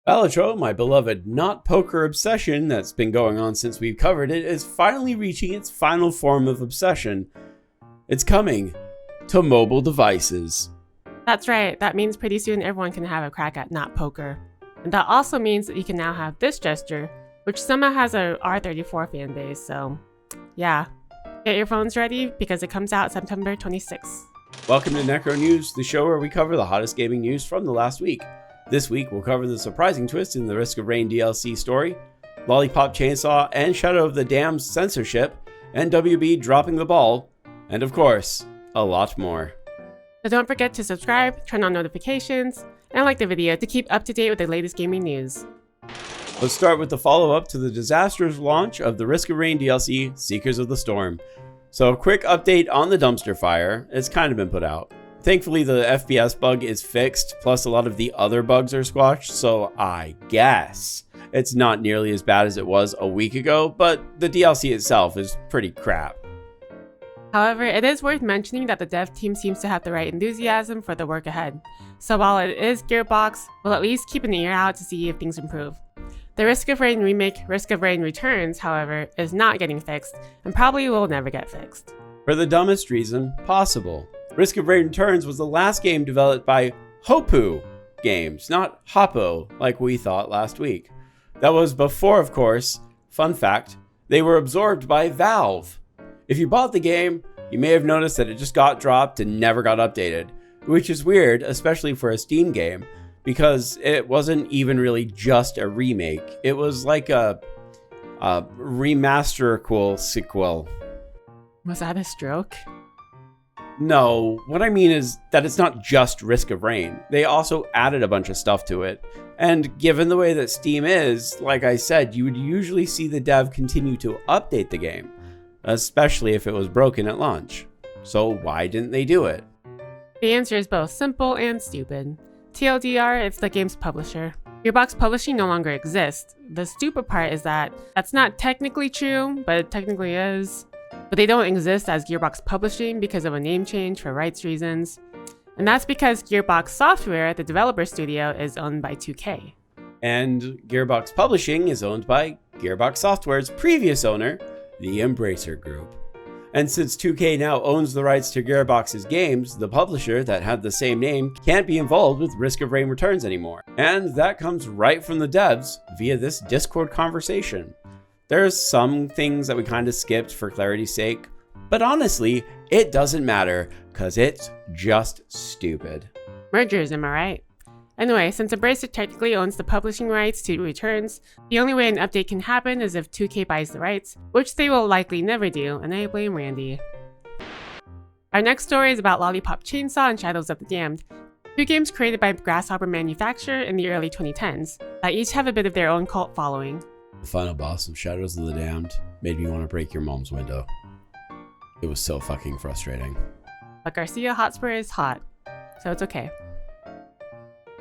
Balatro, my beloved not poker obsession that's been going on since we've covered it, is finally reaching its final form of obsession. It's coming to mobile devices. That's right, that means pretty soon everyone can have a crack at not poker. And that also means that you can now have this gesture, which somehow has a R34 fan base, so yeah. Get your phones ready because it comes out September 26th. Welcome to Necro News, the show where we cover the hottest gaming news from the last week. This week, we'll cover the surprising twist in the Risk of Rain DLC story, Lollipop Chainsaw and Shadow of the Damned's censorship, and WB dropping the ball, and of course, a lot more. So don't forget to subscribe, turn on notifications, and like the video to keep up to date with the latest gaming news. Let's start with the follow-up to the disastrous launch of the Risk of Rain DLC, Seekers of the Storm. So a quick update on the dumpster fire, it's kind of been put out. Thankfully, the FPS bug is fixed, plus a lot of the other bugs are squashed, so I guess it's not nearly as bad as it was a week ago, but the DLC itself is pretty crap. However, it is worth mentioning that the dev team seems to have the right enthusiasm for the work ahead. So while it is Gearbox, we'll at least keep an ear out to see if things improve. The Risk of Rain remake, Risk of Rain Returns, however, is not getting fixed, and probably will never get fixed. For the dumbest reason possible. Risk of Rain Returns was the last game developed by Hopoo Games, not Hoppo, like we thought last week. That was before, of course, fun fact, they were absorbed by Valve. If you bought the game, you may have noticed that it just got dropped and never got updated, which is weird, especially for a Steam game, because it wasn't even really just a remake. It was like a remaster sequel. Was that a stroke? No, what I mean is that it's not just Risk of Rain. They also added a bunch of stuff to it. And given the way that Steam is, like I said, you would usually see the dev continue to update the game, especially if it was broken at launch. So why didn't they do it? The answer is both simple and stupid. TLDR, it's the game's publisher. Gearbox Publishing no longer exists. The stupid part is that that's not technically true, but it technically is. But they don't exist as Gearbox Publishing because of a name change for rights reasons. And that's because Gearbox Software, the developer studio, is owned by 2K. And Gearbox Publishing is owned by Gearbox Software's previous owner, the Embracer Group. And since 2K now owns the rights to Gearbox's games, the publisher that had the same name can't be involved with Risk of Rain Returns anymore. And that comes right from the devs via this Discord conversation. There's some things that we kind of skipped for clarity's sake, but honestly, it doesn't matter, cause it's just stupid. Mergers, am I right? Anyway, since Embracer technically owns the publishing rights to Returns, the only way an update can happen is if 2K buys the rights, which they will likely never do, and I blame Randy. Our next story is about Lollipop Chainsaw and Shadows of the Damned, two games created by Grasshopper Manufacture in the early 2010s, that each have a bit of their own cult following. The final boss of Shadows of the Damned made me want to break your mom's window. It was so fucking frustrating. But Garcia Hotspur is hot, so it's okay.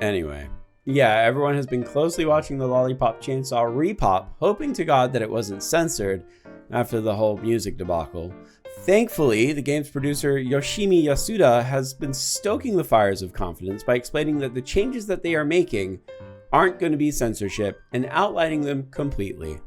Anyway, yeah, everyone has been closely watching the Lollipop Chainsaw repop, hoping to God that it wasn't censored after the whole music debacle. Thankfully, the game's producer Yoshimi Yasuda has been stoking the fires of confidence by explaining that the changes that they are making aren't going to be censorship and outlining them completely.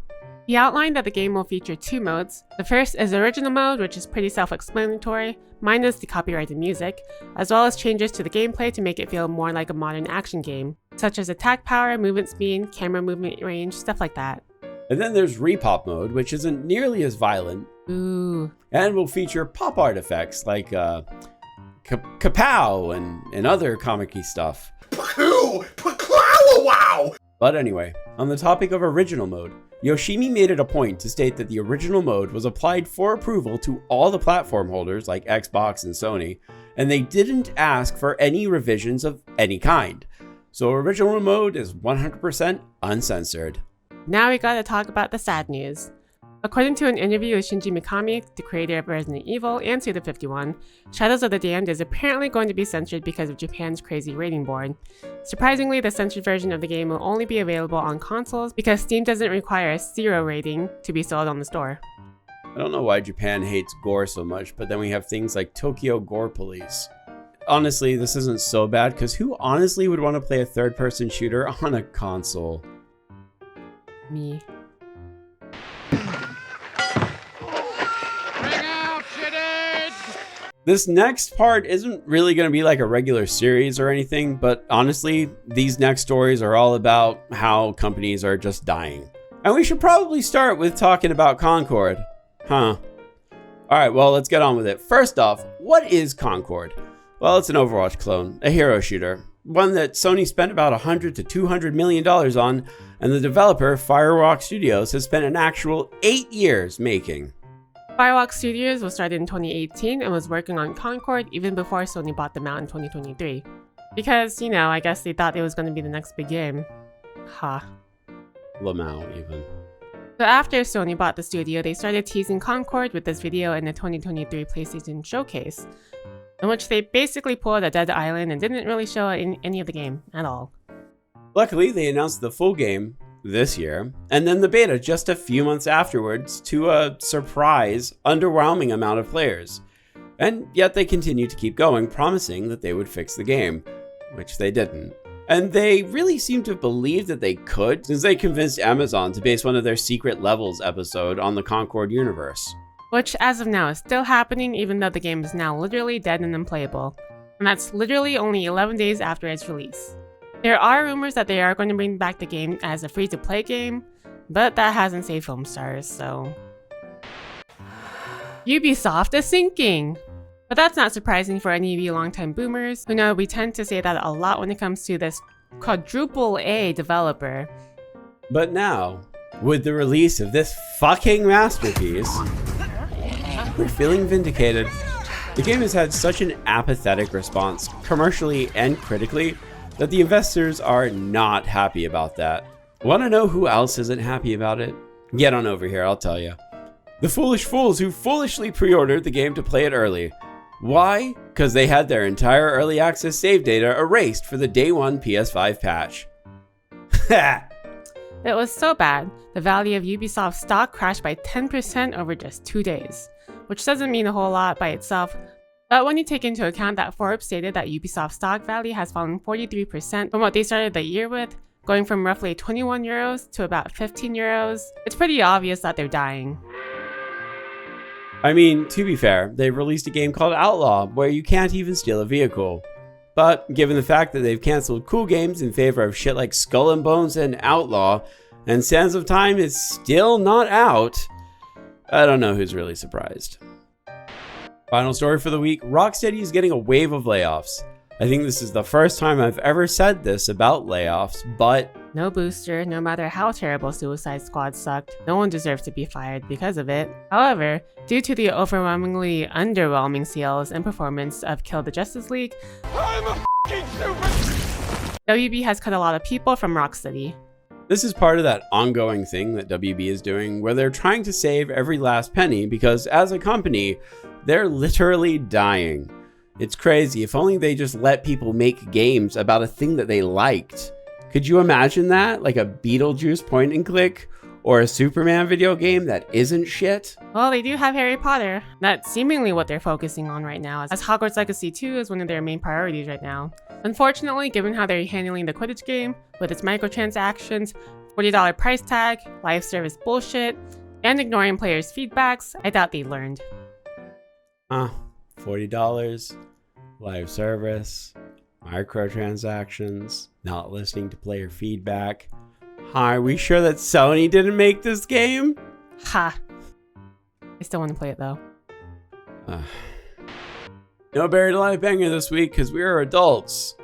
He outlined that the game will feature two modes. The first is original mode, which is pretty self-explanatory, minus the copyrighted music, as well as changes to the gameplay to make it feel more like a modern action game, such as attack power, movement speed, camera movement range, stuff like that. And then there's repop mode, which isn't nearly as violent. Ooh. And will feature pop art effects like kapow and other comic-y stuff. Wow! But anyway, on the topic of original mode, Yoshimi made it a point to state that the original mode was applied for approval to all the platform holders like Xbox and Sony, and they didn't ask for any revisions of any kind. So original mode is 100% uncensored. Now we gotta talk about the sad news. According to an interview with Shinji Mikami, the creator of Resident Evil and Suda51, Shadows of the Damned is apparently going to be censored because of Japan's crazy rating board. Surprisingly, the censored version of the game will only be available on consoles because Steam doesn't require a 0 rating to be sold on the store. I don't know why Japan hates gore so much, but then we have things like Tokyo Gore Police. honestly, this isn't so bad, because who honestly would want to play a third-person shooter on a console? Me. This next part isn't really going to be like a regular series or anything, but honestly, these next stories are all about how companies are just dying. And we should probably start with talking about Concord. Huh. Alright, well, let's get on with it. First off, what is Concord? Well, it's an Overwatch clone, a hero shooter. One that Sony spent about $100 to $200 million on, and the developer, Firewalk Studios, has spent an actual 8 years making. Firewalk Studios was started in 2018 and was working on Concord even before Sony bought them out in 2023. Because, I guess they thought it was going to be the next big game. Ha. Lamau, even. So after Sony bought the studio, they started teasing Concord with this video in the 2023 PlayStation Showcase, in which they basically pulled a dead island and didn't really show any of the game at all. Luckily, they announced the full game this year, and then the beta just a few months afterwards to a surprise, underwhelming amount of players. And yet they continued to keep going, promising that they would fix the game, which they didn't. And they really seem to believe that they could, since they convinced Amazon to base one of their Secret Levels episode on the Concord universe. Which, as of now, is still happening even though the game is now literally dead and unplayable. And that's literally only 11 days after its release. There are rumors that they are going to bring back the game as a free-to-play game, but that hasn't saved film stars, so... Ubisoft is sinking! But that's not surprising for any of you longtime boomers who know we tend to say that a lot when it comes to this quadruple A developer. But now, with the release of this fucking masterpiece, we're feeling vindicated. The game has had such an apathetic response, commercially and critically, that the investors are not happy about that. Want to know who else isn't happy about it? Get on over here, I'll tell you. The foolish fools who foolishly pre-ordered the game to play it early. Why? Because they had their entire early access save data erased for the day one PS5 patch. It was so bad, the value of Ubisoft stock crashed by 10% over just 2 days, which doesn't mean a whole lot by itself, but when you take into account that Forbes stated that Ubisoft stock value has fallen 43% from what they started the year with, going from roughly 21 euros to about 15 euros, it's pretty obvious that they're dying. I mean, to be fair, they've released a game called Outlaw, where you can't even steal a vehicle. But given the fact that they've cancelled cool games in favor of shit like Skull and Bones and Outlaw, and Sands of Time is still not out, I don't know who's really surprised. Final story for the week, Rocksteady is getting a wave of layoffs. I think this is the first time I've ever said this about layoffs, but... No booster, no matter how terrible Suicide Squad sucked, no one deserves to be fired because of it. However, due to the overwhelmingly underwhelming sales and performance of Kill the Justice League, I'm a f***ing stupid! WB has cut a lot of people from Rocksteady. This is part of that ongoing thing that WB is doing, where they're trying to save every last penny because as a company, they're literally dying. It's crazy. If only they just let people make games about a thing that they liked. Could you imagine that? Like a Beetlejuice point and click? Or a Superman video game that isn't shit? Well, they do have Harry Potter. That's seemingly what they're focusing on right now, as Hogwarts Legacy 2 is one of their main priorities right now. Unfortunately, given how they're handling the Quidditch game, with its microtransactions, $40 price tag, live service bullshit, and ignoring players' feedbacks, I doubt they learned. $40, live service, microtransactions, not listening to player feedback. Are we sure that Sony didn't make this game? Ha! I still want to play it though. No Buried Alive banger this week because we are adults.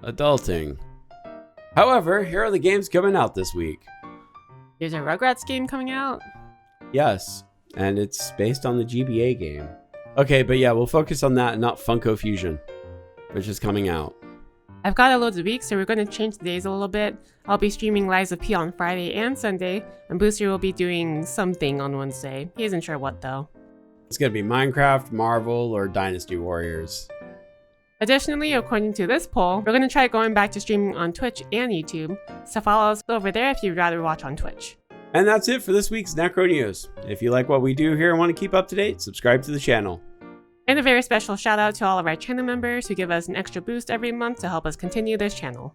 Adulting. However, here are the games coming out this week. There's a Rugrats game coming out? Yes, and it's based on the GBA game. Okay, but yeah, we'll focus on that and not Funko Fusion, which is coming out. I've got a loads of weeks, so we're going to change the days a little bit. I'll be streaming Lies of P on Friday and Sunday, and Booster will be doing something on Wednesday. He isn't sure what though. It's going to be Minecraft, Marvel, or Dynasty Warriors. Additionally, according to this poll, we're going to try going back to streaming on Twitch and YouTube, so follow us over there if you'd rather watch on Twitch. And that's it for this week's Necro News. If you like what we do here and want to keep up to date, subscribe to the channel. And a very special shout out to all of our channel members who give us an extra boost every month to help us continue this channel.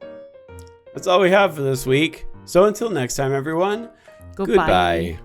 That's all we have for this week. So until next time, everyone, goodbye.